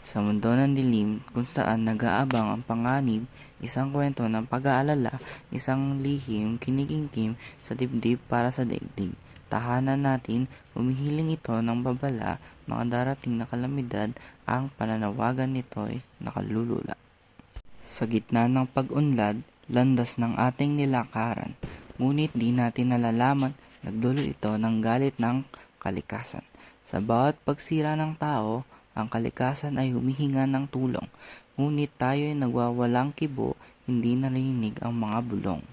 Sa mundo ng dilim kung saan nag-aabang ang panganib, isang kwento ng pag-aalala, isang lihim kinikimkim sa dibdib para sa daigdig. Tahanan natin, humihiling ito ng babala, mga darating na kalamidad, ang pananawagan nito'y nakalulula. Sa gitna ng pag-unlad, landas ng ating nilakaran, ngunit di natin nalalaman, nagdulot ito ng galit ng kalikasan. Sa bawat pagsira ng tao, ang kalikasan ay humihinga ng tulong, ngunit tayo ay nagwawalang kibo, hindi narinig ang mga bulong.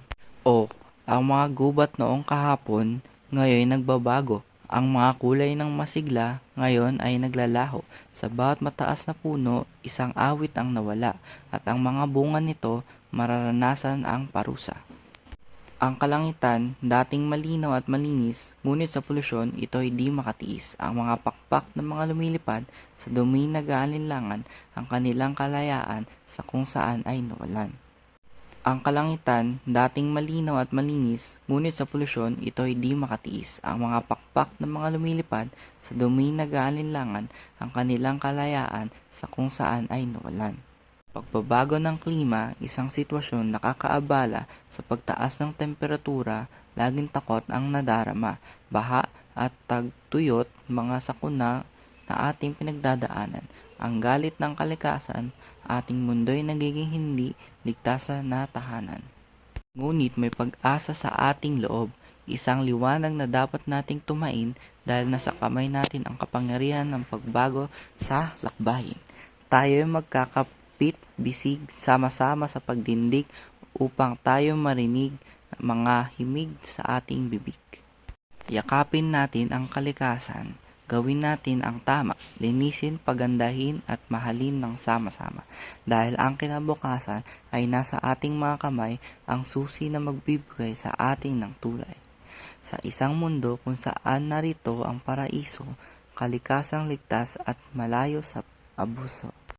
O, ang mga gubat noong kahapon, ngayon nagbabago. Ang mga kulay ng masigla ngayon ay naglalaho. Sa bawat mataas na puno, isang awit ang nawala, at ang mga bunga nito mararanasan ang parusa. Ang kalangitan, dating malinaw at malinis, ngunit sa polusyon, ito ay di makatiis. Ang mga pakpak ng mga lumilipad sa dumi nag-aalinlangan ang kanilang kalayaan sa kung saan ay nawalan. Ang kalangitan, dating malinaw at malinis, ngunit sa polusyon, ito ay di makatiis. Ang mga pakpak ng mga lumilipad sa dumi nag-aalinlangan ang kanilang kalayaan sa kung saan ay nawalan. Pagbabago ng klima, isang sitwasyon nakakaabala sa pagtaas ng temperatura, laging takot ang nadarama, baha at tagtuyot, mga sakuna na ating pinagdadaanan. Ang galit ng kalikasan, ating mundo'y nagiging hindi ligtas na tahanan. Ngunit may pag-asa sa ating loob, isang liwanag na dapat nating tumain dahil nasa kamay natin ang kapangyarihan ng pagbago sa lakbayin. Tayo'y magkakapit-bisig sama-sama sa pagdindig upang tayo marinig mga himig sa ating bibig. Yakapin natin ang kalikasan, gawin natin ang tama, linisin, pagandahin at mahalin ng sama-sama. Dahil ang kinabukasan ay nasa ating mga kamay, ang susi na magbibigay sa ating ng tulay. Sa isang mundo kung saan narito ang paraiso, kalikasang ligtas at malayo sa abuso.